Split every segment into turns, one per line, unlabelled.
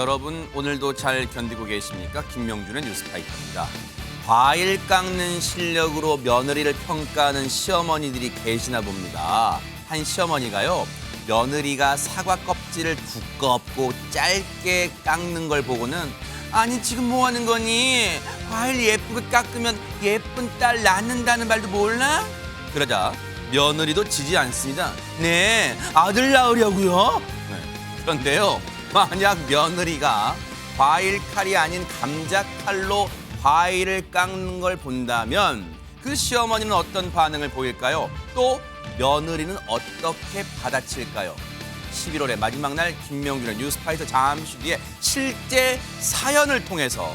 여러분 오늘도 잘 견디고 계십니까? 김명준의 뉴스파이터입니다. 과일 깎는 실력으로 며느리를 평가하는 시어머니들이 계시나 봅니다. 한 시어머니가요. 며느리가 사과 껍질을 두껍고 짧게 깎는 걸 보고는 아니 지금 뭐 하는 거니? 과일 예쁘게 깎으면 예쁜 딸 낳는다는 말도 몰라? 그러자 며느리도 지지 않습니다. 네, 아들 낳으려고요? 네. 그런데요. 만약 며느리가 과일 칼이 아닌 감자 칼로 과일을 깎는 걸 본다면 그 시어머니는 어떤 반응을 보일까요? 또 며느리는 어떻게 받아칠까요? 11월의 마지막 날 김명준의 뉴스파이터 잠시 뒤에 실제 사연을 통해서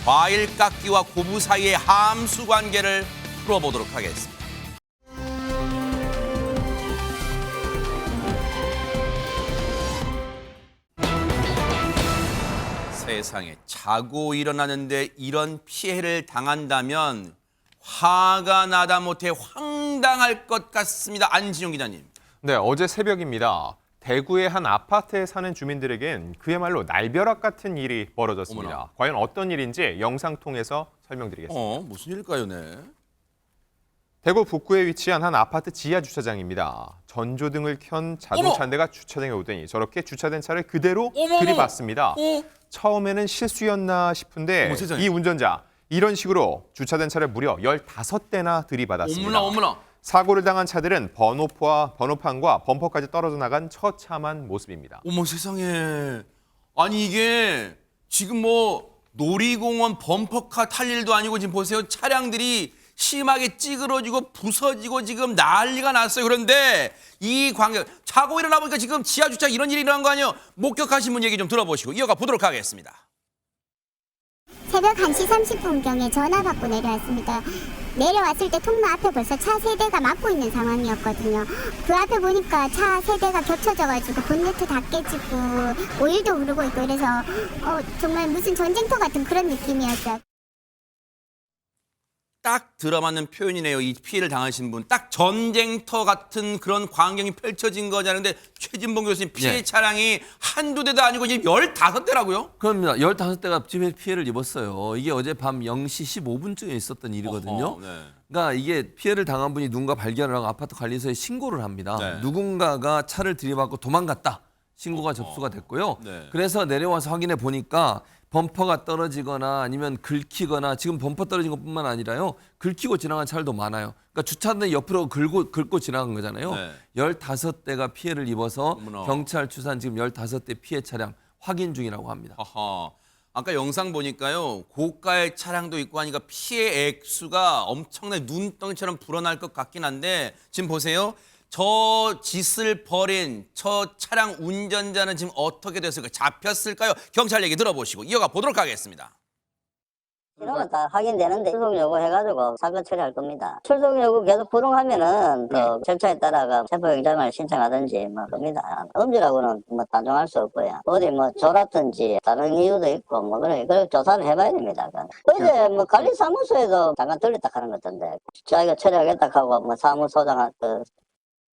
과일 깎기와 고부 사이의 함수 관계를 풀어보도록 하겠습니다. 세상에 자고 일어나는데 이런 피해를 당한다면 화가 나다 못해 황당할 것 같습니다. 안진용 기자님.
네, 어제 새벽입니다. 대구의 한 아파트에 사는 주민들에겐 그야말로 날벼락 같은 일이 벌어졌습니다.
어머나.
과연 어떤 일인지 영상 통해서 설명드리겠습니다.
무슨 일일까요, 네?
대구 북구에 위치한 한 아파트 지하 주차장입니다. 전조등을 켠 자동차 한 대가 주차장에 오더니 저렇게 주차된 차를 그대로 들이받습니다. 처음에는 실수였나 싶은데
세상에.
이 운전자 이런 식으로 주차된 차를 무려 15대나 들이받았습니다.
어머나.
사고를 당한 차들은 번호판과 범퍼까지 떨어져 나간 처참한 모습입니다.
어머 세상에. 아니 이게 지금 뭐 놀이공원 범퍼카 탈 일도 아니고 지금 보세요. 차량들이 심하게 찌그러지고 부서지고 지금 난리가 났어요. 그런데 이 광경 자고 일어나 보니까 지금 지하 주차 이런 일이 일어난 거 아니에요? 목격하신 분 얘기 좀 들어보시고 이어가 보도록 하겠습니다.
새벽 1시 30분경에 전화 받고 내려왔습니다. 내려왔을 때 통로 앞에 벌써 차 3대가 막고 있는 상황이었거든요. 그 앞에 보니까 차 3대가 겹쳐져가지고 본네트 다 깨지고 오일도 흐르고 있고 그래서 정말 무슨 전쟁터 같은 그런 느낌이었어요.
딱 들어맞는 표현이네요. 이 피해를 당하신 분. 딱 전쟁터 같은 그런 광경이 펼쳐진 거잖아요. 근데 최진봉 교수님 피해 차량이 한두 대도 아니고 지금 15대라고요?
그럼요. 15대가 집에 피해를 입었어요. 이게 어제 밤 0시 15분쯤에 있었던 일이거든요.
네.
그러니까 이게 피해를 당한 분이 누군가 발견을 하고 아파트 관리소에 신고를 합니다.
네.
누군가가 차를 들이받고 도망갔다. 신고가 접수가 됐고요.
네.
그래서 내려와서 확인해 보니까 범퍼가 떨어지거나 아니면 긁히거나 지금 범퍼 떨어진 것뿐만 아니라요. 긁히고 지나간 차들도 많아요. 그러니까 주차된 옆으로 긁고 지나간 거잖아요.
네.
15대가 피해를 입어서
어머나.
경찰 추산 지금 15대 피해 차량 확인 중이라고 합니다.
아하. 아까 영상 보니까요. 고가의 차량도 있고 하니까 피해 액수가 엄청나게 눈덩이처럼 불어날 것 같긴 한데 지금 보세요. 저 짓을 벌인 저 차량 운전자는 지금 어떻게 됐을까요? 잡혔을까요? 경찰 얘기 들어보시고 이어가 보도록 하겠습니다.
이러면 다 확인되는데 출동 요구 해가지고 사건 처리할 겁니다. 출동 요구 계속 불응하면은 그 절차에 따라가 체포영장을 신청하든지 뭐 겁니다. 음주라고는 뭐 단정할 수 없고요. 어디 뭐 졸았든지 다른 이유도 있고 뭐 그래 조사를 해봐야 됩니다. 어제 뭐 관리사무소에도 잠깐 들렸다 하는 것 같던데 자기가 처리하겠다 하고 뭐 사무소장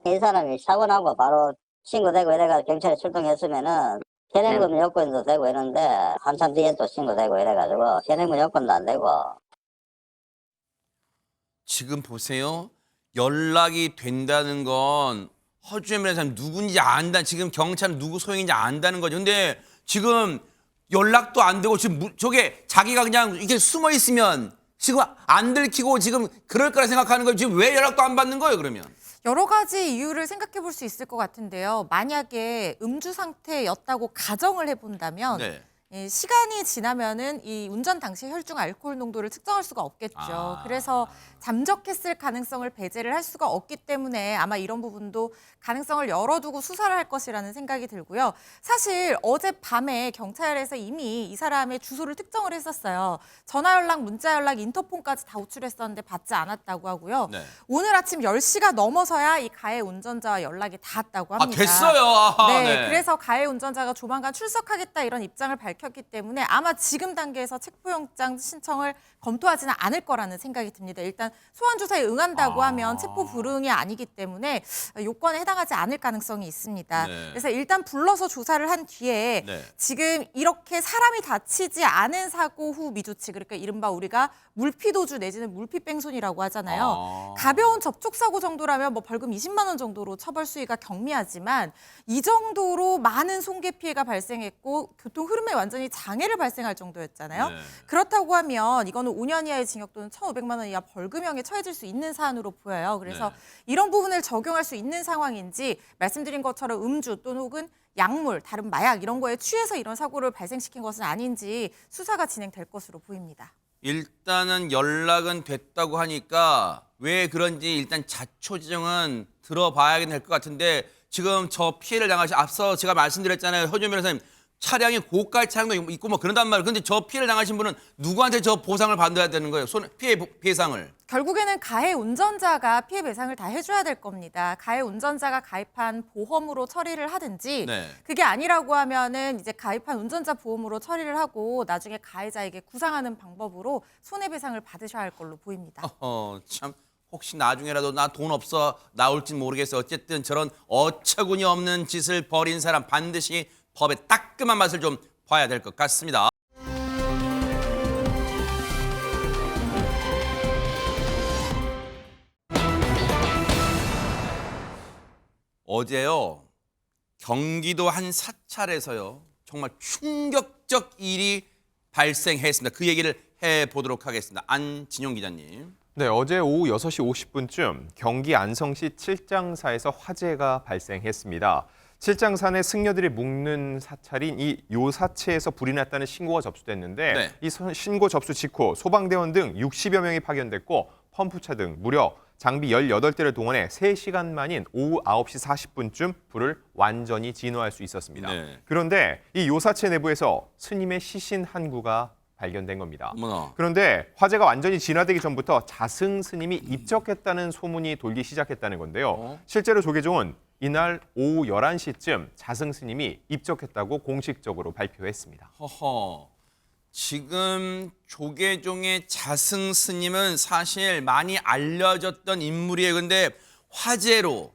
이 사람이 사고 나고 바로 신고되고 이래가지고 경찰에 출동했으면은 현행범 여건도 되고 이런데 한참 뒤에 또 신고되고 이래가지고 현행범 여건도 안 되고.
지금 보세요. 연락이 된다는 건 허주엠이라는 사람이 누군지 안다. 지금 경찰은 누구 소행인지 안다는 거죠. 근데 지금 연락도 안 되고 지금 저게 자기가 그냥 이렇게 숨어 있으면 지금 안 들키고 지금 그럴 거라 생각하는 거예요. 지금 왜 연락도 안 받는 거예요, 그러면?
여러 가지 이유를 생각해 볼 수 있을 것 같은데요. 만약에 음주 상태였다고 가정을 해본다면
네.
시간이 지나면은 이 운전 당시 혈중 알코올 농도를 측정할 수가 없겠죠. 그래서 잠적했을 가능성을 배제를 할 수가 없기 때문에 아마 이런 부분도 가능성을 열어두고 수사를 할 것이라는 생각이 들고요. 사실 어젯밤에 경찰에서 이미 이 사람의 주소를 특정을 했었어요. 전화 연락, 문자 연락, 인터폰까지 다 호출했었는데 받지 않았다고 하고요.
네.
오늘 아침 10시가 넘어서야 이 가해 운전자와 연락이 닿았다고 합니다.
됐어요. 아하,
네,
네.
그래서 가해 운전자가 조만간 출석하겠다 이런 입장을 밝혔 밝혔기 때문에 아마 지금 단계에서 체포영장 신청을 검토하지는 않을 거라는 생각이 듭니다. 일단 소환 조사에 응한다고 하면 체포 불응이 아니기 때문에 요건에 해당하지 않을 가능성이 있습니다.
네.
그래서 일단 불러서 조사를 한 뒤에
네.
지금 이렇게 사람이 다치지 않은 사고 후 미조치, 그러니까 이른바 우리가 물피도주 내지는 물피뺑소니라고 하잖아요. 가벼운 접촉사고 정도라면 뭐 벌금 20만 원 정도로 처벌 수위가 경미하지만 이 정도로 많은 손괴 피해가 발생했고 교통 흐름에 완전히 장애를 발생할 정도였잖아요.
네.
그렇다고 하면 이거는 5년 이하의 징역 또는 1,500만 원 이하 벌금형에 처해질 수 있는 사안으로 보여요. 그래서
네.
이런 부분을 적용할 수 있는 상황인지 말씀드린 것처럼 음주 또는 혹은 약물, 다른 마약 이런 거에 취해서 이런 사고를 발생시킨 것은 아닌지 수사가 진행될 것으로 보입니다.
일단은 연락은 됐다고 하니까 왜 그런지 일단 자초지종은 들어봐야 될 것 같은데 지금 저 피해를 당하신 앞서 제가 말씀드렸잖아요. 허준 변호사님 차량이 고가의 차량도 있고 뭐 그런단 말이에요. 근데 저 피해를 당하신 분은 누구한테 저 보상을 받아야 되는 거예요? 피해 배상을.
결국에는 가해 운전자가 피해 배상을 다 해줘야 될 겁니다. 가해 운전자가 가입한 보험으로 처리를 하든지
네.
그게 아니라고 하면은 이제 가입한 운전자 보험으로 처리를 하고 나중에 가해자에게 구상하는 방법으로 손해배상을 받으셔야 할 걸로 보입니다.
참 혹시 나중에라도 나 돈 없어 나올진 모르겠어. 어쨌든 저런 어처구니 없는 짓을 벌인 사람 반드시 법의 따끔한 맛을 좀 봐야 될 것 같습니다. 어제요, 경기도 한 사찰에서요, 정말 충격적 일이 발생했습니다. 그 얘기를 해보도록 하겠습니다. 안진용 기자님.
네, 어제 오후 6시 50분쯤 경기 안성시 칠장사에서 화재가 발생했습니다. 칠장산의 승려들이 묵는 사찰인 이 요사체에서 불이 났다는 신고가 접수됐는데
네.
이 신고 접수 직후 소방대원 등 60여 명이 파견됐고 펌프차 등 무려 장비 18대를 동원해 3시간 만인 오후 9시 40분쯤 불을 완전히 진화할 수 있었습니다.
네.
그런데 이 요사체 내부에서 스님의 시신 한 구가 발견된 겁니다.
어머나.
그런데 화재가 완전히 진화되기 전부터 자승 스님이 입적했다는 소문이 돌기 시작했다는 건데요. 실제로 조계종은 이날 오후 11시쯤 자승 스님이 입적했다고 공식적으로 발표했습니다.
허허. 지금 조계종의 자승 스님은 사실 많이 알려졌던 인물이에요. 근데 화재로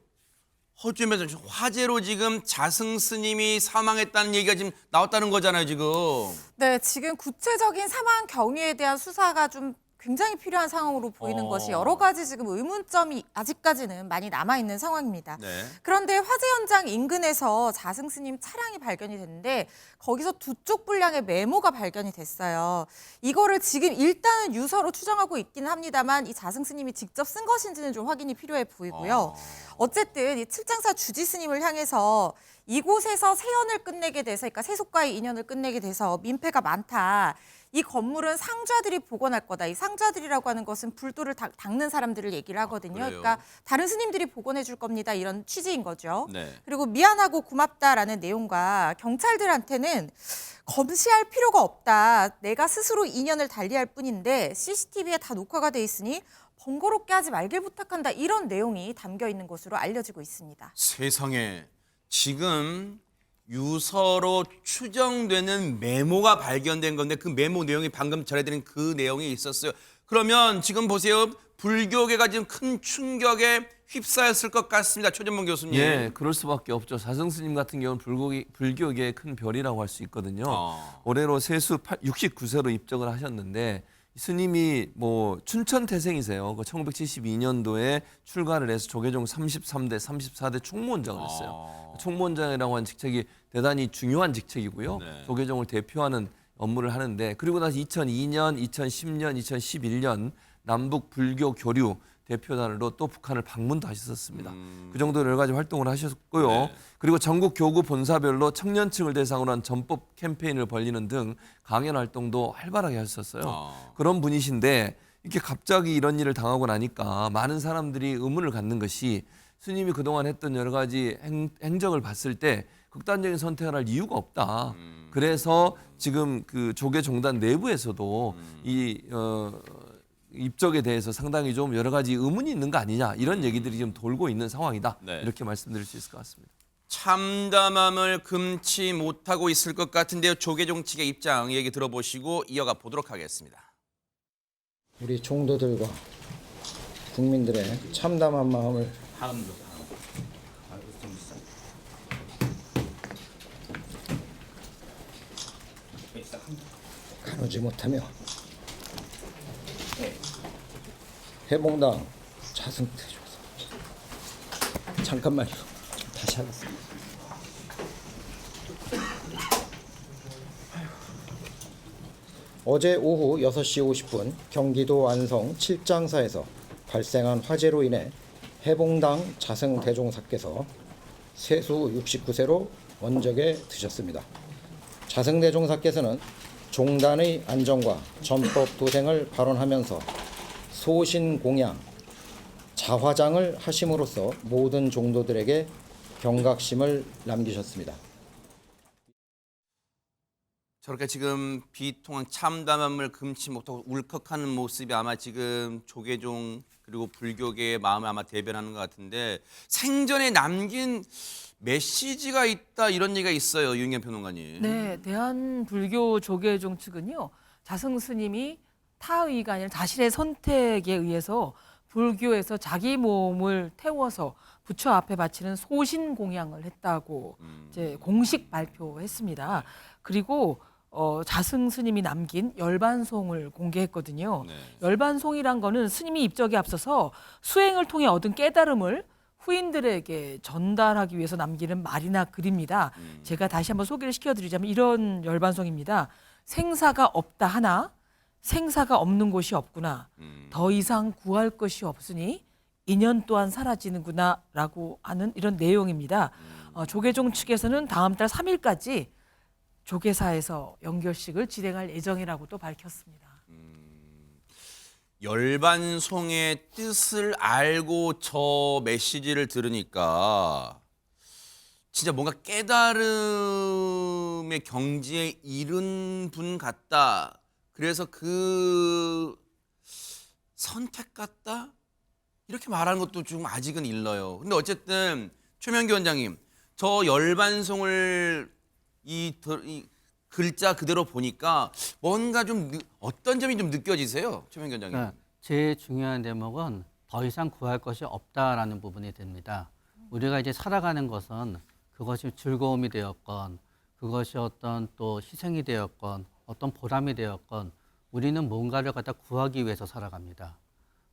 허주면서 화재로 지금 자승 스님이 사망했다는 얘기가 지금 나왔다는 거잖아요, 지금.
네, 지금 구체적인 사망 경위에 대한 수사가 좀 굉장히 필요한 상황으로 보이는 것이 여러 가지 지금 의문점이 아직까지는 많이 남아있는 상황입니다.
네.
그런데 화재 현장 인근에서 자승스님 차량이 발견이 됐는데 거기서 두 쪽 분량의 메모가 발견이 됐어요. 이거를 지금 일단은 유서로 추정하고 있기는 합니다만 이 자승스님이 직접 쓴 것인지는 좀 확인이 필요해 보이고요. 어쨌든 이 칠장사 주지스님을 향해서 이곳에서 세연을 끝내게 돼서, 그러니까 세속과의 인연을 끝내게 돼서 민폐가 많다. 이 건물은 상좌들이 복원할 거다. 이 상좌들이라고 하는 것은 불도를 닦는 사람들을 얘기를 하거든요.
그래요?
그러니까 다른 스님들이 복원해 줄 겁니다. 이런 취지인 거죠.
네.
그리고 미안하고 고맙다라는 내용과 경찰들한테는 검시할 필요가 없다. 내가 스스로 인연을 달리할 뿐인데 CCTV에 다 녹화가 돼 있으니 번거롭게 하지 말길 부탁한다. 이런 내용이 담겨 있는 것으로 알려지고 있습니다.
세상에 지금 유서로 추정되는 메모가 발견된 건데 그 메모 내용이 방금 전해드린 그 내용이 있었어요. 그러면 지금 보세요. 불교계가 지금 큰 충격에 휩싸였을 것 같습니다. 최전문 교수님.
예, 그럴 수밖에 없죠. 자승 스님 같은 경우는 불교계의 큰 별이라고 할 수 있거든요. 올해로 세수 69세로 입적을 하셨는데 스님이 뭐 춘천 태생이세요. 그 1972년도에 출가를 해서 조계종 33대, 34대 총무원장을 했어요. 총무원장이라고 하는 직책이 대단히 중요한 직책이고요.
네.
조계종을 대표하는 업무를 하는데 그리고 나서 2002년, 2010년, 2011년 남북 불교 교류 대표단으로 또 북한을 방문도 하셨었습니다. 그 정도로 여러 가지 활동을 하셨고요.
네.
그리고 전국 교구 본사별로 청년층을 대상으로 한 전법 캠페인을 벌리는 등 강연 활동도 활발하게 하셨어요. 그런 분이신데 이렇게 갑자기 이런 일을 당하고 나니까 많은 사람들이 의문을 갖는 것이 스님이 그동안 했던 여러 가지 행적을 봤을 때 극단적인 선택을 할 이유가 없다. 그래서 지금 그 조계종단 내부에서도 이 입적에 대해서 상당히 좀 여러 가지 의문이 있는 거 아니냐 이런 얘기들이 지금 돌고 있는 상황이다.
네.
이렇게 말씀드릴 수 있을 것 같습니다.
참담함을 금치 못하고 있을 것 같은데요. 조계종 측의 입장 얘기 들어보시고 이어가 보도록 하겠습니다.
우리 종도들과 국민들의 참담한 마음을 가누지 못하며 해봉당 자승태조사 잠깐만요. 다시 하겠습니다. 어제 오후 6시 50분 경기도 안성 칠장사에서 발생한 화재로 인해 해봉당 자승대종사께서 세수 69세로 원적에 드셨습니다. 자승대종사께서는 종단의 안정과 전법 도생을 발언하면서 소신공양, 자화장을 하심으로써 모든 종도들에게 경각심을 남기셨습니다.
저렇게 지금 비통한 참담함을 금치 못하고 울컥하는 모습이 아마 지금 조계종 그리고 불교계의 마음을 아마 대변하는 것 같은데 생전에 남긴 메시지가 있다 이런 얘기가 있어요. 유인경 평론가님.
네, 대한불교 조계종 측은요. 자승 스님이 타의가 아니라 자신의 선택에 의해서 불교에서 자기 몸을 태워서 부처 앞에 바치는 소신 공양을 했다고 이제 공식 발표했습니다. 그리고 자승 스님이 남긴 열반송을 공개했거든요.
네.
열반송이란 거는 스님이 입적에 앞서서 수행을 통해 얻은 깨달음을 후인들에게 전달하기 위해서 남기는 말이나 글입니다. 제가 다시 한번 소개를 시켜드리자면 이런 열반송입니다. 생사가 없다 하나 생사가 없는 곳이 없구나. 더 이상 구할 것이 없으니 인연 또한 사라지는구나 라고 하는 이런 내용입니다. 조계종 측에서는 다음 달 3일까지 조계사에서 연결식을 진행할 예정이라고 또 밝혔습니다.
열반송의 뜻을 알고 저 메시지를 들으니까 진짜 뭔가 깨달음의 경지에 이른 분 같다. 그래서 그 선택 같다? 이렇게 말하는 것도 좀 아직은 일러요. 근데 어쨌든 최명기 원장님, 저 열반송을 이 글자 그대로 보니까 뭔가 좀 어떤 점이 좀 느껴지세요? 최명기 원장님.
네, 제일 중요한 대목은 더 이상 구할 것이 없다라는 부분이 됩니다. 우리가 이제 살아가는 것은 그것이 즐거움이 되었건 그것이 어떤 또 희생이 되었건 어떤 보람이 되었건 우리는 뭔가를 갖다 구하기 위해서 살아갑니다.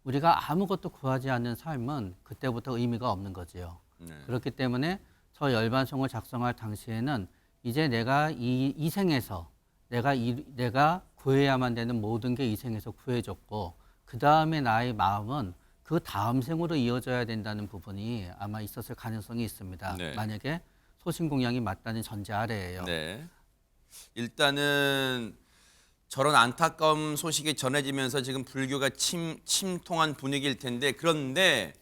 우리가 아무것도 구하지 않는 삶은 그때부터 의미가 없는 거지요.
네.
그렇기 때문에 저 열반송을 작성할 당시에는 이제 내가 이 생에서 내가 구해야만 되는 모든 게 이 생에서 구해졌고 그 다음에 나의 마음은 그 다음 생으로 이어져야 된다는 부분이 아마 있었을 가능성이 있습니다.
네.
만약에 소신공양이 맞다는 전제 아래에요.
네. 일단은 저런 안타까운 소식이 전해지면서 지금 불교가 침통한 분위기일 텐데 그런데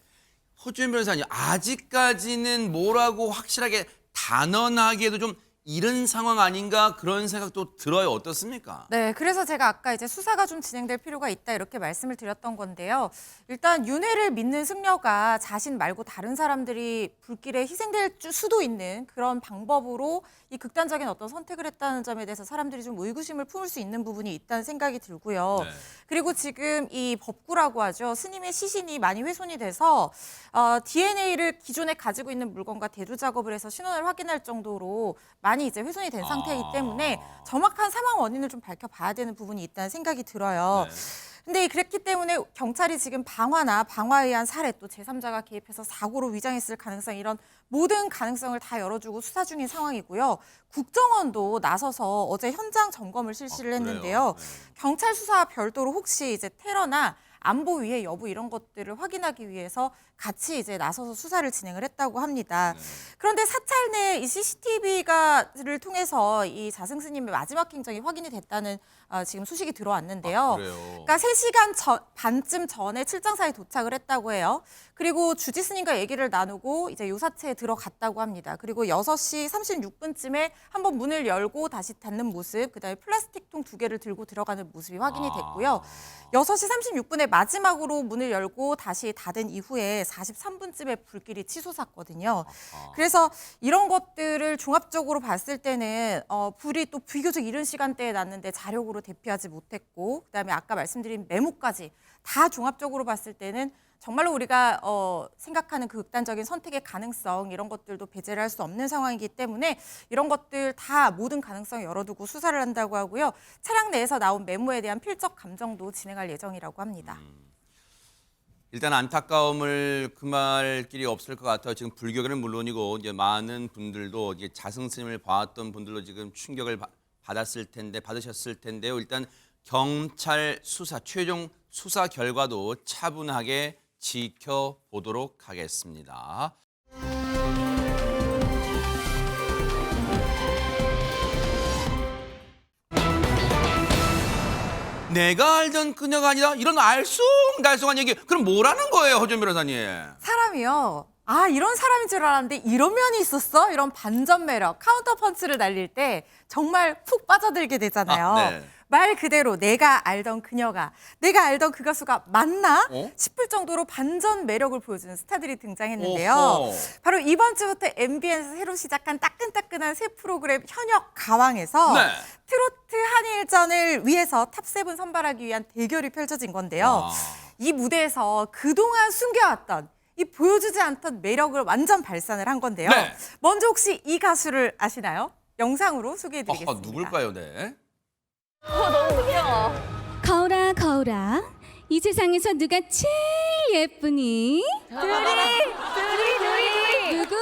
허주연 변호사님 아직까지는 뭐라고 확실하게 단언하기에도 좀 이런 상황 아닌가 그런 생각도 들어요. 어떻습니까?
네, 그래서 제가 아까 이제 수사가 좀 진행될 필요가 있다 이렇게 말씀을 드렸던 건데요. 일단 윤회를 믿는 승려가 자신 말고 다른 사람들이 불길에 희생될 수도 있는 그런 방법으로 이 극단적인 어떤 선택을 했다는 점에 대해서 사람들이 좀 의구심을 품을 수 있는 부분이 있다는 생각이 들고요.
네.
그리고 지금 이 법구라고 하죠. 스님의 시신이 많이 훼손이 돼서 DNA를 기존에 가지고 있는 물건과 대조 작업을 해서 신원을 확인할 정도로 많이 이제 훼손이 된 상태이기 때문에 정확한 사망 원인을 좀 밝혀봐야 되는 부분이 있다는 생각이 들어요.
네.
근데 그랬기 때문에 경찰이 지금 방화나 방화에 의한 살해 또 제3자가 개입해서 사고로 위장했을 가능성 이런 모든 가능성을 다 열어주고 수사 중인 상황이고요. 국정원도 나서서 어제 현장 점검을 실시를 했는데요.
네.
경찰 수사와 별도로 혹시 이제 테러나 안보 위해 여부 이런 것들을 확인하기 위해서 같이 이제 나서서 수사를 진행을 했다고 합니다.
네.
그런데 사찰 내 이 CCTV를 통해서 이 자승 스님의 마지막 행적이 확인이 됐다는 지금 소식이 들어왔는데요.
그래요.
그러니까 3시간 반쯤 전에 칠장사에 도착을 했다고 해요. 그리고 주지 스님과 얘기를 나누고 이제 요사체에 들어갔다고 합니다. 그리고 6시 36분쯤에 한번 문을 열고 다시 닫는 모습, 그다음에 플라스틱 통 2개를 들고 들어가는 모습이 확인이 됐고요. 6시 36분에 마지막으로 문을 열고 다시 닫은 이후에 43분쯤에 불길이 치솟았거든요. 그래서 이런 것들을 종합적으로 봤을 때는 불이 또 비교적 이른 시간대에 났는데 자력으로 대피하지 못했고, 그다음에 아까 말씀드린 메모까지 다 종합적으로 봤을 때는 정말로 우리가 생각하는 그 극단적인 선택의 가능성, 이런 것들도 배제를 할 수 없는 상황이기 때문에 이런 것들 다 모든 가능성 열어두고 수사를 한다고 하고요. 차량 내에서 나온 메모에 대한 필적 감정도 진행할 예정이라고 합니다.
일단 안타까움을 금할 길이 없을 것 같아요. 지금 불교계는 물론이고 이제 많은 분들도 이제 자승스님을 봐왔던 분들도 지금 충격을 받으셨을 텐데요. 일단 경찰 수사, 최종 수사 결과도 차분하게 지켜보도록 하겠습니다. 내가 알던 그녀가 아니라 이런 알쏭달쏭한 얘기. 그럼 뭐라는 거예요, 허준 변호사님?
사람이요. 아, 이런 사람인 줄 알았는데 이런 면이 있었어? 이런 반전 매력, 카운터 펀치를 날릴 때 정말 푹 빠져들게 되잖아요.
네.
말 그대로 내가 알던 그녀가, 내가 알던 그 가수가 맞나
어?
싶을 정도로 반전 매력을 보여주는 스타들이 등장했는데요.
오호.
바로 이번 주부터 MBN에서 새로 시작한 따끈따끈한 새 프로그램 현역 가왕에서
네.
트로트 한일전을 위해서 탑7 선발하기 위한 대결이 펼쳐진 건데요.
아.
이 무대에서 그동안 숨겨왔던 이 보여주지 않던 매력을 완전 발산을 한 건데요.
네.
먼저 혹시 이 가수를 아시나요? 영상으로 소개해드리겠습니다.
누굴까요, 네?
거울아 거울아 이 세상에서 누가 제일 예쁘니? 누구?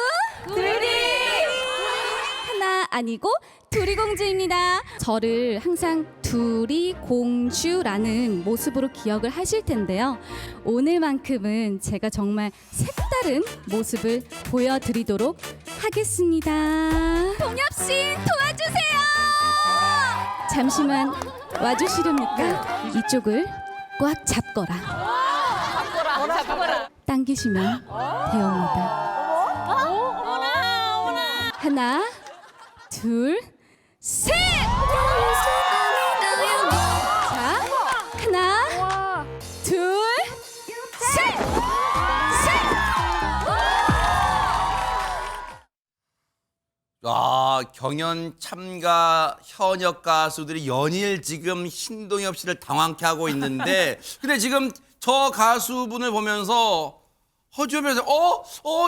하나 아니고 두리 공주입니다. 저를 항상 두리 공주라는 모습으로 기억을 하실 텐데요. 오늘만큼은 제가 정말 색다른 모습을 보여드리도록 하겠습니다. 동엽씨 도와주세요. 잠시만 와주시렵니까? 이쪽을 꽉 잡거라. 당기시면 되옵니다. 하나, 둘, 셋! 자, 하나, 둘, 셋!
아, 경연 참가 현역 가수들이 연일 지금 신동엽 씨를 당황케 하고 있는데 근데 지금 저 가수분을 보면서 허주현 변호사,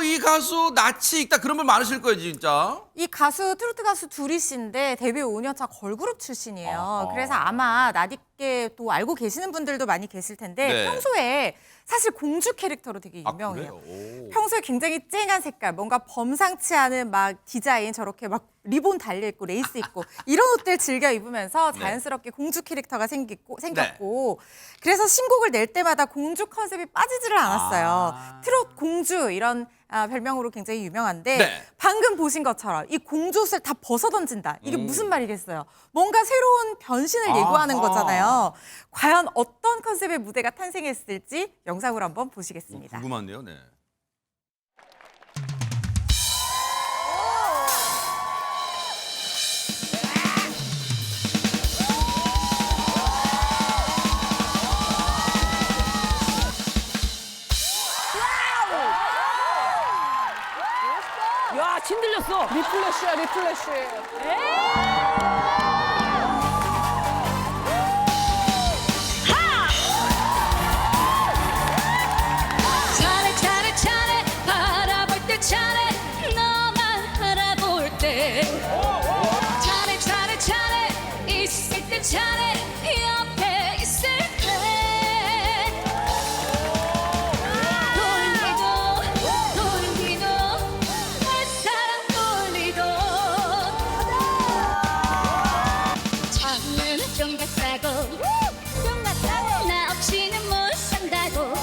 이 가수 낯이 익다 그런 분 많으실 거예요, 진짜.
이 가수, 트로트 가수 두리 씨인데 데뷔 5년차 걸그룹 출신이에요.
아하.
그래서 아마 낯익게 또 알고 계시는 분들도 많이 계실 텐데
네.
평소에 사실 공주 캐릭터로 되게 유명해요.
그래요? 오.
평소에 굉장히 쨍한 색깔, 뭔가 범상치 않은 막 디자인, 저렇게 막 리본 달려 있고 레이스 있고 이런 옷들 즐겨 입으면서 자연스럽게 공주 캐릭터가 생겼고 그래서 신곡을 낼 때마다 공주 컨셉이 빠지지를 않았어요. 트롯 공주 이런 별명으로 굉장히 유명한데
네.
방금 보신 것처럼 이 공주 옷을 다 벗어던진다. 이게 무슨 말이겠어요? 뭔가 새로운 변신을 예고하는 거잖아요. 과연 어떤 컨셉의 무대가 탄생했을지 영상으로 한번 보시겠습니다.
궁금한데요, 네.
야, 침 들렸어. 리플래시야, 리플래시.
차례 차례 차례 바라볼 때 차례 너만 바라볼 때 차례 차례 차례 있을 때 차례 옆에 있을 때 돌리도 내 사랑 돌리도 처음에는 좀 같다고 나 없이는 못 산다고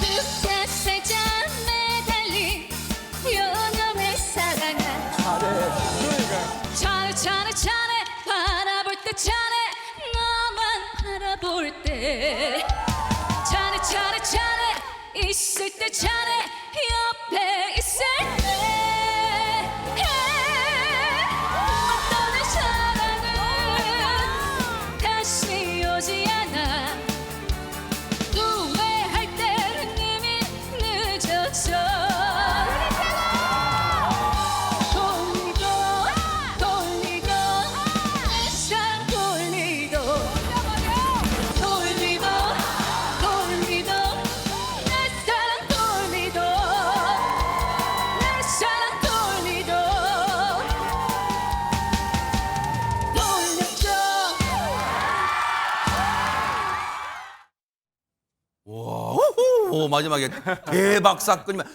두세 살짝 매달린 요놈의 사랑아 차례 차례 차례 바라볼 때 차례 너만 바라볼 때 차례 차례 차례 있을 때 차례 옆에 있을 때 떠난 사랑은 다시 오지 않아 후회할 때는 이미
오, 마지막에 대박 사건이면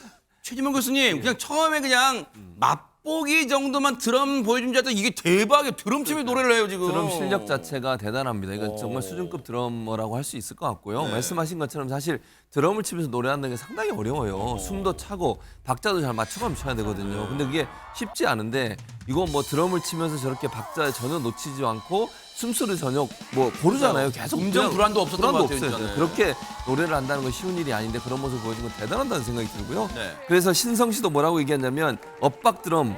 최지문 교수님 그냥 처음에 그냥 맛보기 정도만 드럼 보여준 자도 이게 대박이에요. 드럼 치며 노래를 해요 지금.
드럼 실력 자체가 대단합니다. 이건 정말 수준급 드러머라고 할 수 있을 것 같고요. 말씀하신 것처럼 사실 드럼을 치면서 노래하는 게 상당히 어려워요. 숨도 차고 박자도 잘 맞춰가면서 쳐야 되거든요. 근데 그게 쉽지 않은데 이거 뭐 드럼을 치면서 저렇게 박자에 전혀 놓치지 않고 숨소리 전혀 뭐 고르잖아요. 계속
음정
그냥
불안도 없었던
불안도
것 같아요,
없어요.
진짜는.
그렇게 노래를 한다는 건 쉬운 일이 아닌데 그런 모습을 보여준 건 대단하다는 생각이 들고요.
네.
그래서 신성 씨도 뭐라고 얘기했냐면 엇박 드럼이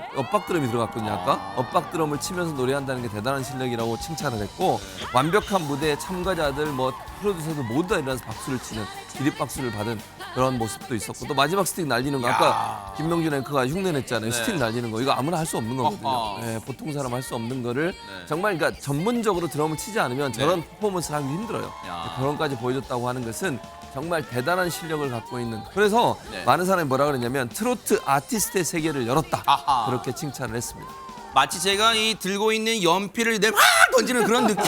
들어갔거든요. 아까 엇박 드럼을 치면서 노래한다는 게 대단한 실력이라고 칭찬을 했고 완벽한 무대에 참가자들 뭐 프로듀서들 모두 다 일어나서 박수를 치는 기립박수를 받은 그런 모습도 있었고 또 마지막 스틱 날리는 거 아까 김명준 앵커가 흉내냈잖아요. 스틱 날리는 거 이거 아무나 할 수 없는 거거든요. 네, 보통 사람 할 수 없는 거를 정말 그러니까 전문적으로 드럼을 치지 않으면 저런 퍼포먼스를 하기 힘들어요. 그런까지 보여줬다고 하는 것은 정말 대단한 실력을 갖고 있는 그래서 많은 사람이 뭐라 그랬냐면 트로트 아티스트의 세계를 열었다.
아하.
그렇게 칭찬을 했습니다.
마치 제가 이 들고 있는 연필을 내막 던지는 그런 느낌.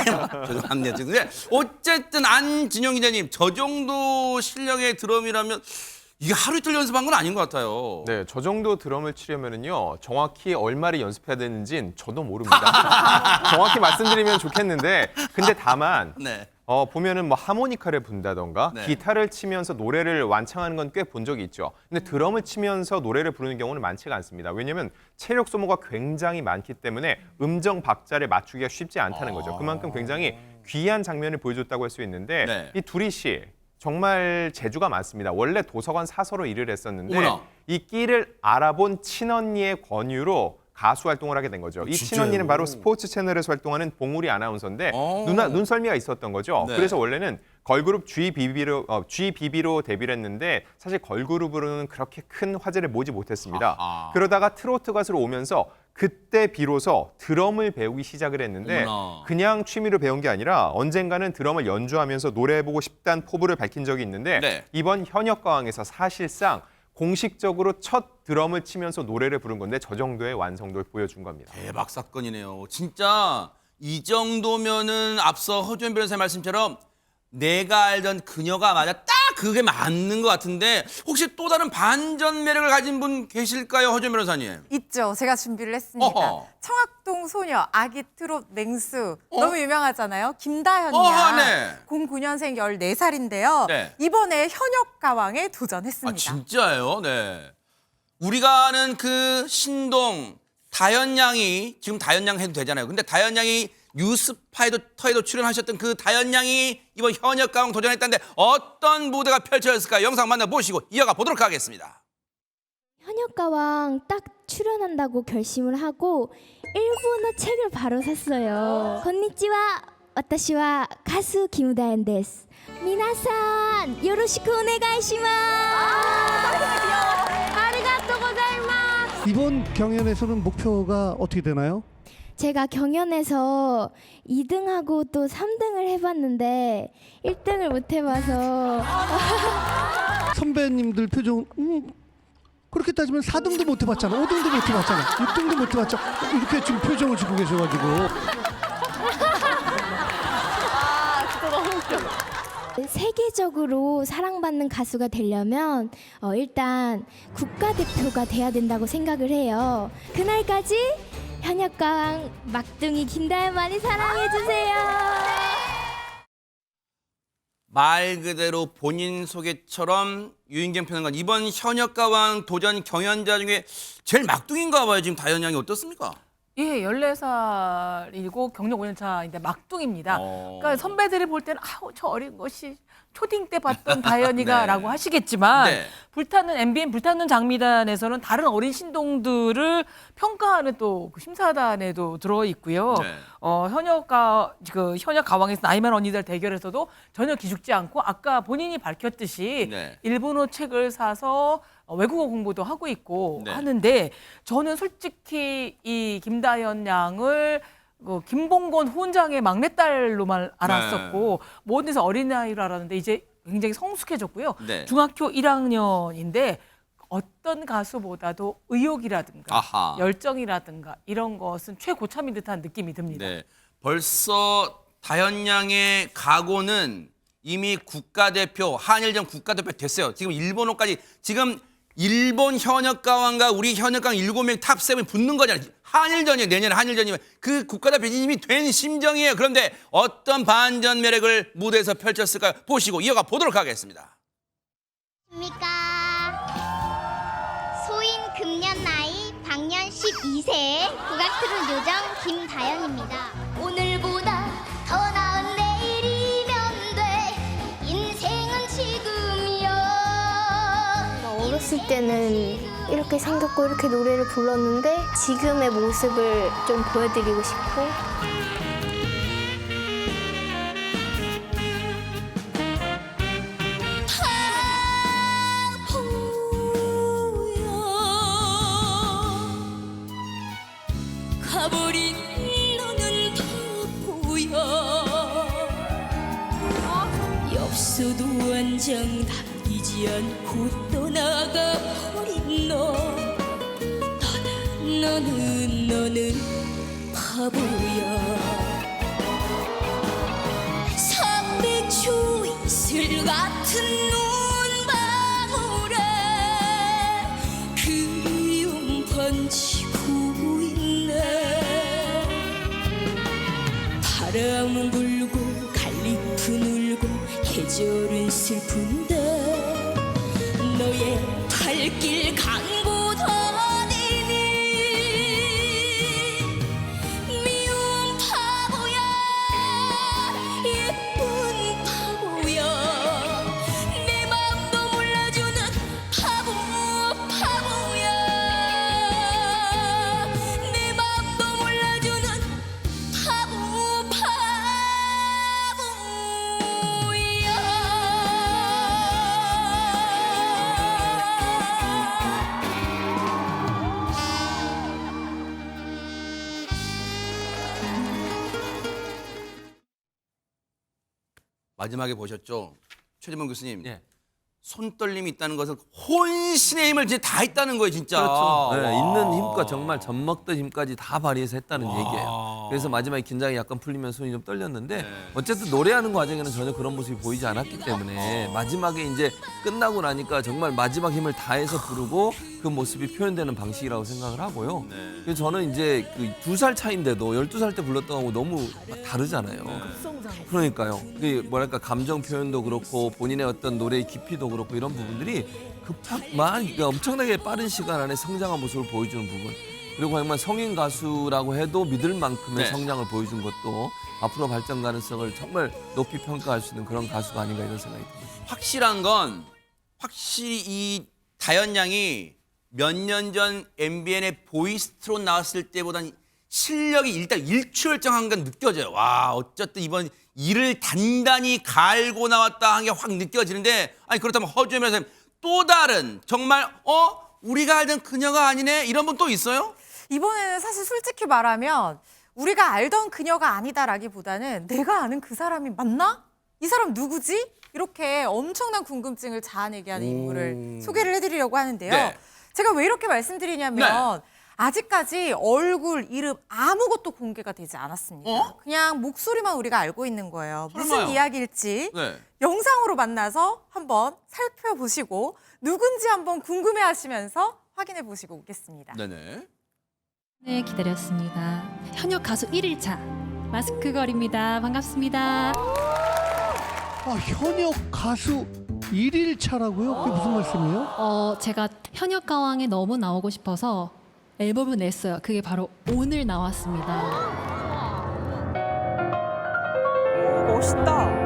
죄송합니다. 근데 어쨌든 안진영 기자님 저 정도 실력의 드럼이라면 이게 하루 이틀 연습한 건 아닌 것 같아요.
네, 저 정도 드럼을 치려면은요 정확히 얼마를 연습해야 되는진 저도 모릅니다. 정확히 말씀드리면 좋겠는데 근데 다만
네.
보면은 뭐 하모니카를 분다던가
네.
기타를 치면서 노래를 완창하는 건 꽤 본 적이 있죠. 근데 드럼을 치면서 노래를 부르는 경우는 많지가 않습니다. 왜냐하면 체력 소모가 굉장히 많기 때문에 음정 박자를 맞추기가 쉽지 않다는 거죠. 그만큼 굉장히 귀한 장면을 보여줬다고 할 수 있는데
네.
이 두리 씨 정말 재주가 많습니다. 원래 도서관 사서로 일을 했었는데
어머나.
이 끼를 알아본 친언니의 권유로 가수 활동을 하게 된 거죠. 이
진짜요?
친언니는 바로 스포츠 채널에서 활동하는 봉우리 아나운서인데 눈썰미가 있었던 거죠.
네.
그래서 원래는 걸그룹 GBB로 데뷔를 했는데 사실 걸그룹으로는 그렇게 큰 화제를 모지 못했습니다.
아하.
그러다가 트로트 가수로 오면서 그때 비로소 드럼을 배우기 시작을 했는데
어머나.
그냥 취미로 배운 게 아니라 언젠가는 드럼을 연주하면서 노래해보고 싶다는 포부를 밝힌 적이 있는데
네.
이번 현역가왕에서 사실상 공식적으로 첫 드럼을 치면서 노래를 부른 건데 저 정도의 완성도를 보여준 겁니다.
대박 사건이네요. 진짜 이 정도면은 앞서 허주현 변호사의 말씀처럼 내가 알던 그녀가 맞아 딱 그게 맞는 것 같은데 혹시 또 다른 반전 매력을 가진 분 계실까요, 허주현 변호사님?
있죠. 제가 준비를 했습니다.
어허.
청학동 소녀, 아기 트롯 맹수. 너무 유명하잖아요. 김다현
어허,
양.
네.
09년생 14살인데요.
네.
이번에 현역 가왕에
아,
도전했습니다.
진짜예요? 네. 우리가 아는 그 신동 다현 양이 지금 다현 양 해도 되잖아요. 근데 다현 양이 뉴스파이터에도 출연하셨던 그 다현 양이 이번 현역 가왕 도전했다는데 어떤 무대가 펼쳐졌을까 영상 만나보시고 이어가 보도록 하겠습니다.
현역가왕 딱 출연한다고 결심을 하고 일본어 책을 바로 샀어요. 건니치와 와타시와 가수 김다현 데스. 미나산 요로시쿠 오네가이시마스. 아리가또 고자이마스.
이번 경연에서는 목표가 어떻게 되나요?
제가 경연에서 2등하고 또 3등을 해봤는데 1등을 못 해봐서
선배님들 표정 그렇게 따지면 4등도 못 해봤잖아. 5등도 못 해봤잖아. 6등도 못 해봤잖아. 이렇게 지금 표정을 주고 계셔가지고
세계적으로 사랑받는 가수가 되려면 일단 국가대표가 돼야 된다고 생각을 해요. 그날까지 현역가왕 막둥이 김다현 많이 사랑해주세요.
말 그대로 본인 소개처럼 유인경 평론가 이번 현역가왕 도전 경연자 중에 제일 막둥인가 봐요. 지금 다현 양이 어떻습니까?
예, 14살이고 경력 5년 차인데 막둥입니다. 그러니까 선배들이 볼 때는 아우 저 어린 것이 초딩 때 봤던 다현이가라고
네.
하시겠지만
네.
불타는 MBN 불타는 장미단에서는 다른 어린 신동들을 평가하는 또 그 심사단에도 들어 있고요.
네.
현역 가왕에서 나이만 언니들 대결에서도 전혀 기죽지 않고 아까 본인이 밝혔듯이
네.
일본어 책을 사서 외국어 공부도 하고 있고
네.
하는데 저는 솔직히 이 김다현 양을 김봉곤 후원장의 막내딸로만 알았었고 모든 데서 어린아이로 알았는데 이제 굉장히 성숙해졌고요.
네.
중학교 1학년인데 어떤 가수보다도 의욕이라든가
아하.
열정이라든가 이런 것은 최고참인 듯한 느낌이 듭니다.
네. 벌써 다현 양의 각오는 이미 국가대표, 한일전 국가대표 됐어요. 지금 일본어까지 지금 일본 현역가왕과 우리 현역가왕 7명 탑7 붙는 거잖아요. 한일전이에요. 내년에 한일전이면 그 국가대표 이미 된 심정이에요. 그런데 어떤 반전 매력을 무대에서 펼쳤을까요? 보시고 이어가 보도록 하겠습니다.
입니까? 소인 금년 나이 방년 12세 국악트롯 요정 김다연입니다. 오늘보다 더 나은 내일이면 돼. 인생은 지금이야.
어렸을 때는 이렇게 생겼고 이렇게 노래를 불렀는데 지금의 모습을 좀 보여드리고 싶고
가버린 너는 바보야. 엽서도 한 장 남기지 않고 떠나가 버린 너. 너는 바보야. 300초 이슬 같은 눈방울에 그리움 번지고 있네. 바람은 불고 갈리픈 울고 계절은 슬픈데 너의 발길 강보다 미운 바보야. 예쁜 바보야. 내 마음도 몰라주는 바보야. 내 마음도 몰라주는 바보야.
마지막에 보셨죠? 최재범 교수님.
예.
손떨림이 있다는 것은 혼신의 힘을 진짜 다 했다는 거예요, 진짜.
그렇죠. 네,
와.
있는 힘과 정말 젖먹던 힘까지 다 발휘해서 했다는 얘기예요. 그래서 마지막에 긴장이 약간 풀리면 손이 좀 떨렸는데 어쨌든 노래하는 과정에는 전혀 그런 모습이 보이지 않았기 때문에 마지막에 이제 끝나고 나니까 정말 마지막 힘을 다해서 부르고 그 모습이 표현되는 방식이라고 생각을 하고요. 그래서 저는 이제 그 2살 차인데도 12살 때 불렀던 거하고 너무 다르잖아요. 그러니까요. 그 뭐랄까 감정 표현도 그렇고 본인의 어떤 노래의 깊이도 그렇고 이런 부분들이 그러니까 엄청나게 빠른 시간 안에 성장한 모습을 보여주는 부분. 그리고 정말 성인 가수라고 해도 믿을 만큼의
네.
성장을 보여준 것도 앞으로 발전 가능성을 정말 높이 평가할 수 있는 그런 가수가 아닌가 이런 생각이 듭니다.
확실한 건 확실히 이 다연 양이 몇 년 전 MBN의 보이스트롯 나왔을 때보다는 실력이 일단 일취월장한 건 느껴져요. 와, 어쨌든 이번 이를 단단히 갈고 나왔다 한 게 확 느껴지는데, 아니 그렇다면 허주현 선생님 또 다른 정말 우리가 알던 그녀가 아니네 이런 분 또 있어요?
이번에는 사실 솔직히 말하면 우리가 알던 그녀가 아니다라기보다는 내가 아는 그 사람이 맞나? 이 사람 누구지? 이렇게 엄청난 궁금증을 자아내게 하는 인물을 소개를 해드리려고 하는데요.
네.
제가 왜 이렇게 말씀드리냐면 아직까지 얼굴, 이름 아무것도 공개가 되지 않았습니다. 그냥 목소리만 우리가 알고 있는 거예요. 무슨
설마요?
이야기일지
네.
영상으로 만나서 한번 살펴보시고 누군지 한번 궁금해하시면서 확인해 보시고 오겠습니다.
네네.
네, 기다렸습니다. 현역 가수 1일차 마스크걸입니다. 반갑습니다.
현역 가수 1일차라고요? 그게 무슨 말씀이에요?
제가 현역 가왕에 너무 나오고 싶어서 앨범을 냈어요. 그게 바로 오늘 나왔습니다.
멋있다.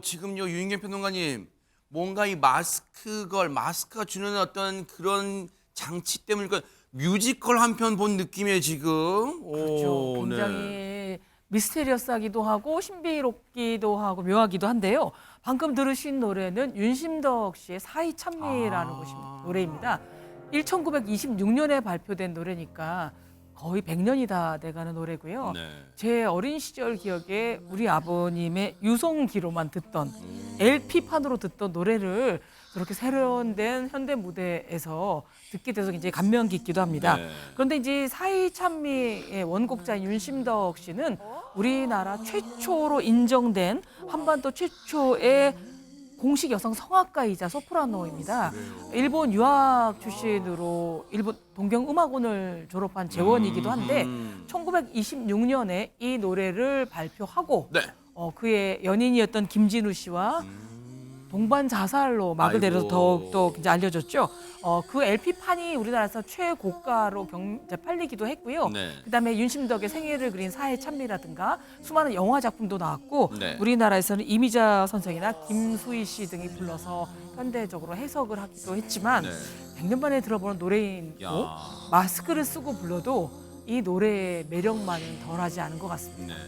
지금요 유인경 평론가님 뭔가 이 마스크가 주는 어떤 그런 장치 때문에 뮤지컬 한 편 본 느낌이에요 지금.
그렇죠. 굉장히
네.
미스테리어스하기도 하고 신비롭기도 하고 묘하기도 한데요. 방금 들으신 노래는 윤심덕 씨의 사이찬미라는 노래입니다. 1926년에 발표된 노래니까 거의 100년이 다 돼가는 노래고요.
네.
제 어린 시절 기억에 우리 아버님의 유성기로만 듣던 LP판으로 듣던 노래를 저렇게 세련된 현대 무대에서 듣게 돼서 굉장히 감명 깊기도 합니다.
네.
그런데 이제 사이찬미의 원곡자인 윤심덕 씨는 우리나라 최초로 인정된 한반도 최초의 공식 여성 성악가이자 소프라노입니다. 일본 유학 출신으로 일본 동경음악원을 졸업한 재원이기도 한데 1926년에 이 노래를 발표하고
네.
그의 연인이었던 김진우 씨와 동반 자살로 막을
아이고.
내려서 더욱더 이제 알려졌죠. 그 LP판이 우리나라에서 최고가로 팔리기도 했고요.
네.
그다음에 윤심덕의 생애를 그린 사회 찬미라든가 수많은 영화 작품도 나왔고
네.
우리나라에서는 이미자 선생이나 김수희 씨 등이 불러서 현대적으로 해석을 하기도 했지만
네.
100년 만에 들어보는 노래이고
야.
마스크를 쓰고 불러도 이 노래의 매력만은 덜하지 않은 것 같습니다.
네.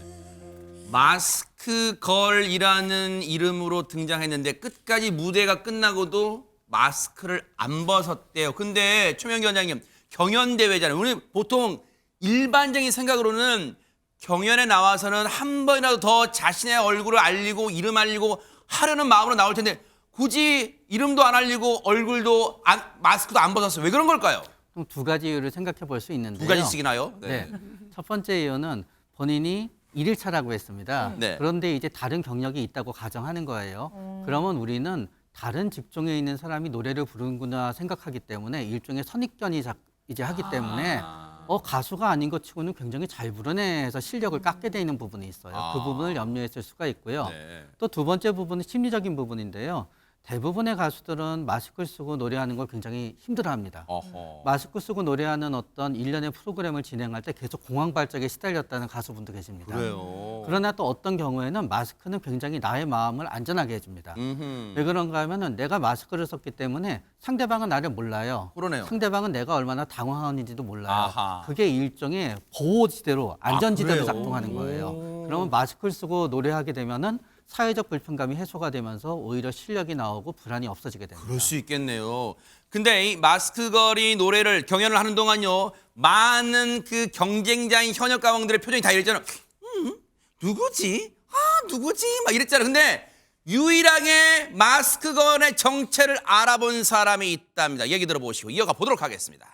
마스크걸이라는 이름으로 등장했는데 끝까지 무대가 끝나고도 마스크를 안 벗었대요. 근데 최명기 원장님 경연대회잖아요. 우리 보통 일반적인 생각으로는 경연에 나와서는 한 번이라도 더 자신의 얼굴을 알리고 이름 알리고 하려는 마음으로 나올 텐데 굳이 이름도 안 알리고 얼굴도 마스크도 안 벗었어요. 왜 그런 걸까요?
두 가지 이유를 생각해 볼 수 있는데요.
두 가지씩이나요?
네. 첫 번째 이유는 본인이 1일차라고 했습니다.
네.
그런데 이제 다른 경력이 있다고 가정하는 거예요. 그러면 우리는 다른 직종에 있는 사람이 노래를 부르는구나 생각하기 때문에 일종의 선입견이 이제 하기 때문에 가수가 아닌 것 치고는 굉장히 잘 부르네 해서 실력을 깎게 되는 부분이 있어요. 그 부분을 염려했을 수가 있고요.
네.
또 두 번째 부분은 심리적인 부분인데요. 대부분의 가수들은 마스크를 쓰고 노래하는 걸 굉장히 힘들어합니다.
어허.
마스크 쓰고 노래하는 어떤 일련의 프로그램을 진행할 때 계속 공황발작에 시달렸다는 가수분도 계십니다.
그래요.
그러나 또 어떤 경우에는 마스크는 굉장히 나의 마음을 안전하게 해줍니다. 왜 그런가 하면은 내가 마스크를 썼기 때문에 상대방은 나를 몰라요.
그러네요.
상대방은 내가 얼마나 당황하는지도 몰라요.
아하.
그게 일종의 보호지대로, 안전지대로
그래요?
작동하는 거예요. 그러면 마스크를 쓰고 노래하게 되면은 사회적 불편감이 해소가 되면서 오히려 실력이 나오고 불안이 없어지게 됩니다.
그럴 수 있겠네요. 근데 이 마스크걸이 노래를 경연을 하는 동안요, 많은 그 경쟁자인 현역 가왕들의 표정이 다 이랬잖아요. 누구지? 누구지? 막 이랬잖아요. 근데 유일하게 마스크걸의 정체를 알아본 사람이 있답니다. 얘기 들어보시고 이어가 보도록 하겠습니다.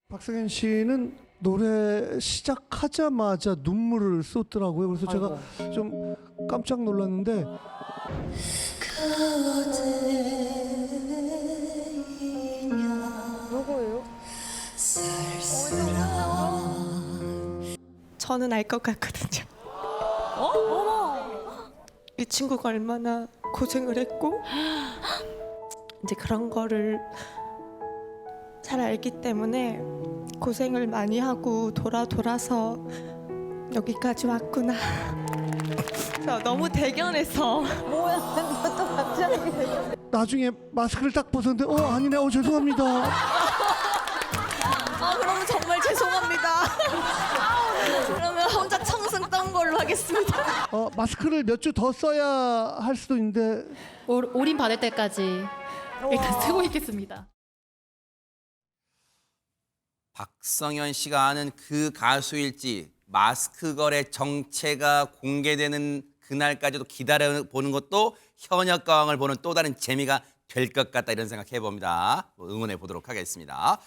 박성현 씨는 노래 시작하자마자 눈물을 쏟더라고요. 그래서 제가 좀 깜짝 놀랐는데
누구예요? 저는 알 것 같거든요. 이 친구가 얼마나 고생을 했고 이제 그런 거를 잘 알기 때문에 고생을 많이 하고 돌아서 여기까지 왔구나. 저 너무 대견해서
나중에 마스크를 딱 벗었는데 아니네 죄송합니다.
그러면 정말 죄송합니다. 그러면 혼자 청승 떤 걸로 하겠습니다.
마스크를 몇 주 더 써야 할 수도 있는데
올인 받을 때까지 일단 쓰고 있겠습니다.
박성현 씨가 아는 그 가수일지 마스크걸의 정체가 공개되는 그날까지도 기다려보는 것도 현역 가왕을 보는 또 다른 재미가 될 것 같다 이런 생각 해봅니다. 응원해 보도록 하겠습니다.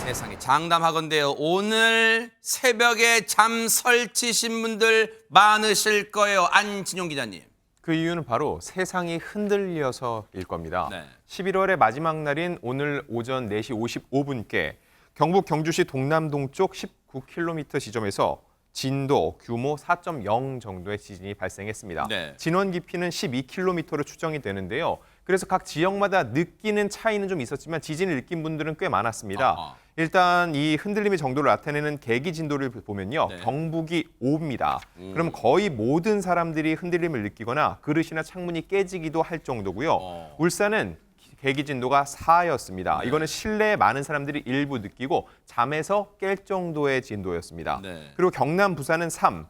세상에 장담하건대요. 오늘 새벽에 잠 설치신 분들 많으실 거예요. 안진용 기자님.
그 이유는 바로 세상이 흔들려서일 겁니다.
네.
11월의 마지막 날인 오늘 오전 4시 55분께 경북 경주시 동남동쪽 19km 지점에서 진도 규모 4.0 정도의 지진이 발생했습니다.
네.
진원 깊이는 12km로 추정이 되는데요. 그래서 각 지역마다 느끼는 차이는 좀 있었지만 지진을 느낀 분들은 꽤 많았습니다.
아하.
일단 이 흔들림의 정도를 나타내는 계기 진도를 보면요.
네.
경북이 5입니다. 그럼 거의 모든 사람들이 흔들림을 느끼거나 그릇이나 창문이 깨지기도 할 정도고요. 울산은 계기 진도가 4였습니다. 이거는 실내에 많은 사람들이 일부 느끼고 잠에서 깰 정도의 진도였습니다.
네.
그리고 경남, 부산은 3.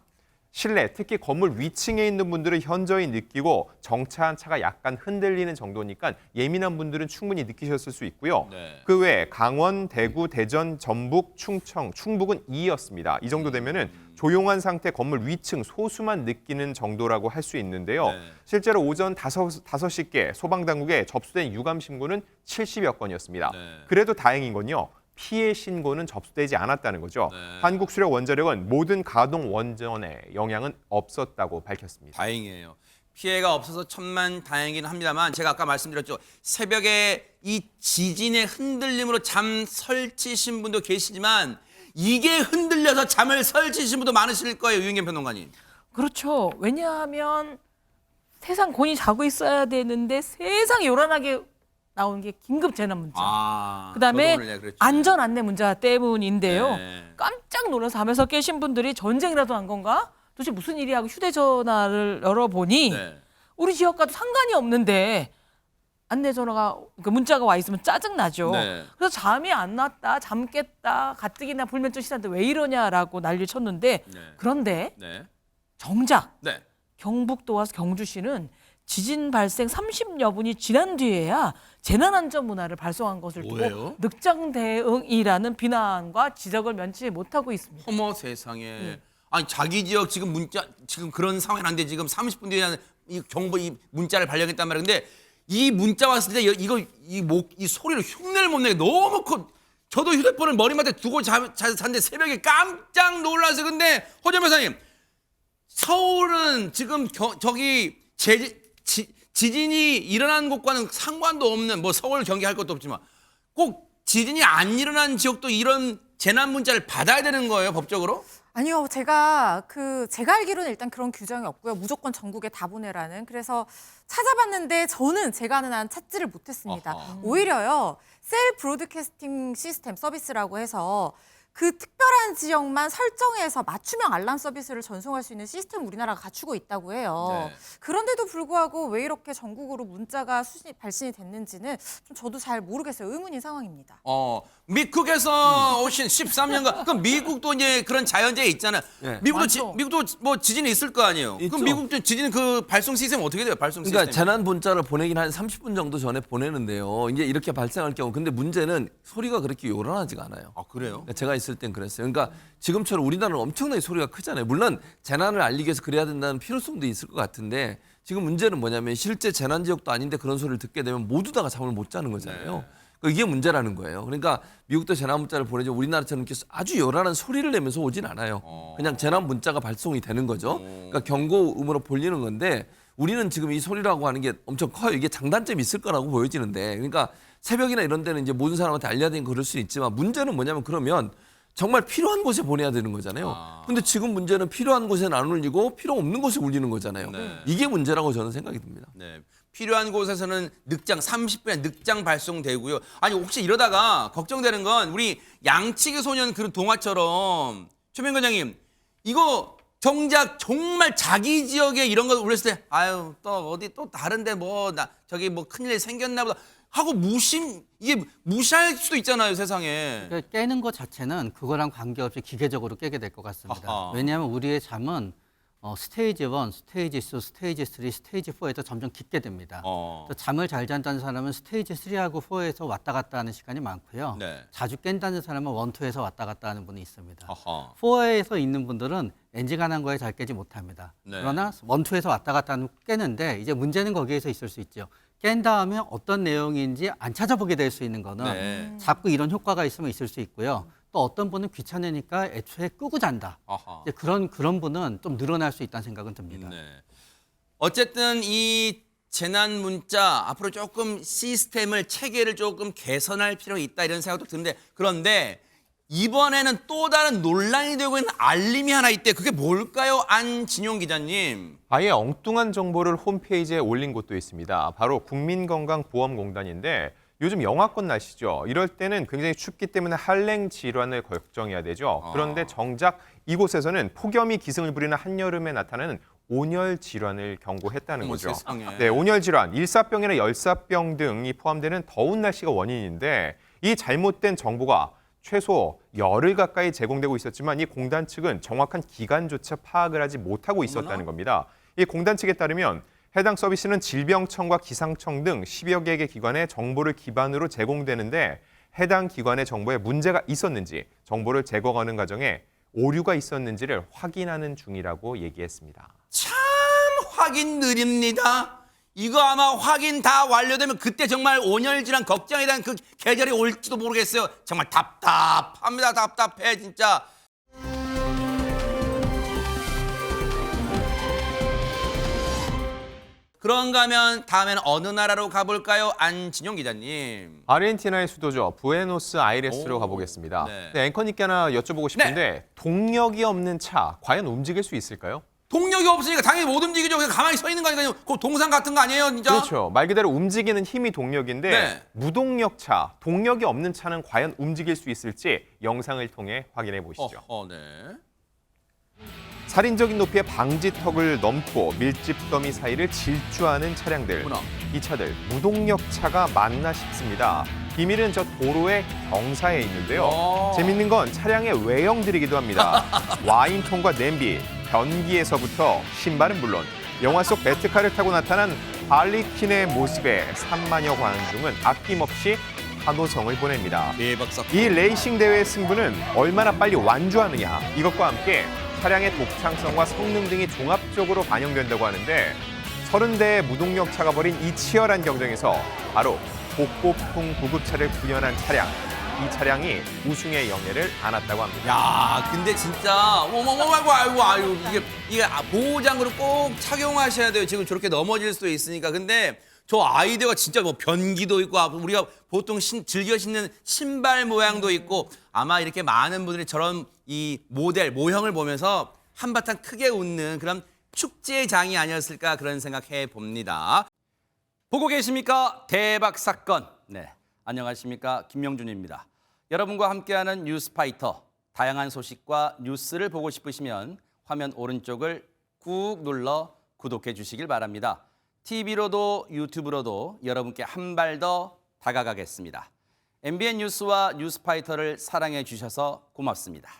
실내, 특히 건물 위층에 있는 분들은 현저히 느끼고 정차한 차가 약간 흔들리는 정도니까 예민한 분들은 충분히 느끼셨을 수 있고요.
네.
그 외에 강원, 대구, 대전, 전북, 충청, 충북은 2였습니다. 이 정도 되면은 조용한 상태 건물 위층 소수만 느끼는 정도라고 할 수 있는데요.
네.
실제로 오전 5시께 소방당국에 접수된 유감 신고는 70여 건이었습니다.
네.
그래도 다행인 건요. 피해 신고는 접수되지 않았다는 거죠.
네.
한국수력원자력은 모든 가동 원전에 영향은 없었다고 밝혔습니다.
다행이에요. 피해가 없어서 천만 다행이긴 합니다만 제가 아까 말씀드렸죠. 새벽에 이 지진의 흔들림으로 잠 설치신 분도 계시지만 이게 흔들려서 잠을 설치신 분도 많으실 거예요. 유인경 평론가님.
그렇죠. 왜냐하면 세상 곤히 자고 있어야 되는데 세상에 요란하게 나오는 게 긴급 재난 문자. 그다음에
저도 오늘 그랬죠.
안전 안내 문자 때문인데요.
네.
깜짝 놀라서 잠에서 깨신 분들이 전쟁이라도 한 건가? 도대체 무슨 일이 하고 휴대전화를 열어보니
네.
우리 지역과도 상관이 없는데 안내전화가 그러니까 문자가 와 있으면 짜증나죠.
네.
그래서 잠이 안 났다, 잠 깼다, 가뜩이나 불면증 시사인데 왜 이러냐라고 난리 쳤는데
네.
그런데
네.
정작
네.
경북도와 경주시는 지진 발생 30여 분이 지난 뒤에야 재난안전 문화를 발송한 것을
뭐예요?
두고 늑장 대응이라는 비난과 지적을 면치 못하고 있습니다.
어머 세상에. 아니 자기 지역 지금 문자 지금 그런 상황이 안 돼. 지금 30분 뒤에 이 경보 이 문자를 발령했단 말이에요. 근데 이 문자 왔을 때 이거 이 소리를 흉내를 못 내게 너무 커. 저도 휴대폰을 머리맡에 두고 잤는데 새벽에 깜짝 놀라서 근데 허재 변호사님 서울은 지금 저기 지진이 일어난 곳과는 상관도 없는 뭐 서울 경기 할 것도 없지만 꼭 지진이 안 일어난 지역도 이런 재난 문자를 받아야 되는 거예요 법적으로?
아니요, 제가 알기로는 일단 그런 규정이 없고요. 무조건 전국에 다 보내라는. 그래서 찾아봤는데 저는 제가 아는 한 찾지를 못했습니다.
아하.
오히려요, 셀 브로드캐스팅 시스템 서비스라고 해서 그 특별한 지역만 설정해서 맞춤형 알람 서비스를 전송할 수 있는 시스템을 우리나라가 갖추고 있다고 해요.
네.
그런데도 불구하고 왜 이렇게 전국으로 문자가 발신이 됐는지는 좀 저도 잘 모르겠어요. 의문인 상황입니다.
미국에서 오신 13년간 그럼 미국도 이제 그런 자연재해 있잖아요.
네.
미국도 뭐 지진이 있을 거 아니에요.
있죠.
그럼 미국도 지진 그 발송 시스템 어떻게 돼요? 발송
그러니까
시스템.
재난 문자를 보내긴 한 30분 정도 전에 보내는데요. 이제 이렇게 발생할 경우 근데 문제는 소리가 그렇게 요란하지가 않아요.
아 그래요?
그러니까 제가 있을 땐 그랬어요. 그러니까 지금처럼 우리나라는 엄청나게 소리가 크잖아요. 물론 재난을 알리기 위해서 그래야 된다는 필요성도 있을 것 같은데 지금 문제는 뭐냐면 실제 재난 지역도 아닌데 그런 소리를 듣게 되면 모두 다가 잠을 못 자는 거잖아요. 그러니까 이게 문제라는 거예요. 그러니까 미국도 재난 문자를 보내죠. 우리나라처럼 이렇게 아주 요란한 소리를 내면서 오진 않아요. 그냥 재난 문자가 발송이 되는 거죠. 그러니까 경고음으로 볼리는 건데 우리는 지금 이 소리라고 하는 게 엄청 커요. 이게 장단점이 있을 거라고 보여지는데 그러니까 새벽이나 이런 데는 이제 모든 사람한테 알려야 되는 그럴 수 있지만 문제는 뭐냐면 그러면 정말 필요한 곳에 보내야 되는 거잖아요. 근데 지금 문제는 필요한 곳에는 안 울리고 필요 없는 곳에 울리는 거잖아요.
네.
이게 문제라고 저는 생각이 듭니다.
네. 필요한 곳에서는 늑장 30분에 늑장 발송되고요. 아니 혹시 이러다가 걱정되는 건 우리 양치기 소년 그런 동화처럼 최민 과장님 이거 정작 정말 자기 지역에 이런 거 울렸을 때 아유 또 어디 또 다른데 뭐 나 저기 뭐 큰일 생겼나 보다 하고 이게 무시할 수도 있잖아요 세상에.
그러니까 깨는 것 자체는 그거랑 관계없이 기계적으로 깨게 될 것 같습니다.
아하.
왜냐하면 우리의 잠은 스테이지 1, 스테이지 2, 스테이지 3, 스테이지 4에서 점점 깊게 됩니다. 또 잠을 잘 잔다는 사람은 스테이지 3하고 4에서 왔다 갔다 하는 시간이 많고요.
네.
자주 깬다는 사람은 1, 2에서 왔다 갔다 하는 분이 있습니다.
아하.
4에서 있는 분들은 엔지간한 거에 잘 깨지 못합니다.
네.
그러나 1, 2에서 왔다 갔다 하는 깨는데 이제 문제는 거기에서 있을 수 있죠. 깬 다음에 어떤 내용인지 안 찾아보게 될 수 있는 거는
네.
자꾸 이런 효과가 있으면 있을 수 있고요. 또 어떤 분은 귀찮으니까 애초에 끄고 잔다.
아하.
이제 그런 분은 좀 늘어날 수 있다는 생각은 듭니다.
네. 어쨌든 이 재난 문자 앞으로 조금 시스템을 체계를 조금 개선할 필요가 있다 이런 생각도 드는데 그런데 이번에는 또 다른 논란이 되고 있는 알림이 하나 있대. 그게 뭘까요? 안진용 기자님.
아예 엉뚱한 정보를 홈페이지에 올린 곳도 있습니다. 바로 국민건강보험공단인데 요즘 영하권 날씨죠. 이럴 때는 굉장히 춥기 때문에 한랭 질환을 걱정해야 되죠. 그런데 정작 이곳에서는 폭염이 기승을 부리는 한여름에 나타나는 온열 질환을 경고했다는 거죠.
세상에.
네, 온열 질환, 일사병이나 열사병 등이 포함되는 더운 날씨가 원인인데 이 잘못된 정보가 최소 열흘 가까이 제공되고 있었지만 이 공단 측은 정확한 기간조차 파악을 하지 못하고 있었다는 겁니다. 이 공단 측에 따르면 해당 서비스는 질병청과 기상청 등 10여 개의 기관의 정보를 기반으로 제공되는데 해당 기관의 정보에 문제가 있었는지 정보를 제공하는 과정에 오류가 있었는지를 확인하는 중이라고 얘기했습니다.
참 확인 느립니다. 이거 아마 확인 다 완료되면 그때 정말 온열 질환 걱정에 대한 그 계절이 올지도 모르겠어요. 정말 답답합니다. 답답해 진짜. 그런가 하면 다음에는 어느 나라로 가볼까요? 안진용 기자님.
아르헨티나의 수도죠. 부에노스아이레스로
오,
가보겠습니다.
네.
네, 앵커님께 하나 여쭤보고 싶은데 동력이 없는 차 과연 움직일 수 있을까요?
동력이 없으니까 당연히 못 움직이죠. 그냥 가만히 서 있는 거니까요. 그 동상 같은 거 아니에요, 진짜?
그렇죠. 말 그대로 움직이는 힘이 동력인데
네.
무동력 차, 동력이 없는 차는 과연 움직일 수 있을지 영상을 통해 확인해 보시죠.
네.
살인적인 높이의 방지턱을 넘고 밀집더미 사이를 질주하는 차량들.
어머나.
이 차들 무동력 차가 맞나 싶습니다. 비밀은 저 도로의 경사에 있는데요. 재밌는 건 차량의 외형들이기도 합니다. 와인통과 냄비, 변기에서부터 신발은 물론 영화 속 배트카를 타고 나타난 할리퀸의 모습에 3만여 관중은 아낌없이 환호성을 보냅니다.
대박 사건.
이 레이싱 대회의 승부는 얼마나 빨리 완주하느냐 이것과 함께 차량의 독창성과 성능 등이 종합적으로 반영된다고 하는데 30대의 무동력 차가 벌인 이 치열한 경쟁에서 바로 복고풍 구급차를 구현한 차량 이 차량이 우승의 영예를 안았다고 합니다.
야, 근데 진짜 아이고 이게 보호장구를 꼭 착용하셔야 돼요. 지금 저렇게 넘어질 수도 있으니까. 근데 저 아이디어가 진짜 뭐 변기도 있고 우리가 보통 즐겨 신는 신발 모양도 있고 아마 이렇게 많은 분들이 저런 이 모델 모형을 보면서 한바탕 크게 웃는 그런 축제의 장이 아니었을까 그런 생각해 봅니다. 보고 계십니까? 대박 사건. 네, 안녕하십니까? 김명준입니다. 여러분과 함께하는 뉴스파이터. 다양한 소식과 뉴스를 보고 싶으시면 화면 오른쪽을 꾹 눌러 구독해 주시길 바랍니다. TV로도 유튜브로도 여러분께 한 발 더 다가가겠습니다. MBN 뉴스와 뉴스파이터를 사랑해 주셔서 고맙습니다.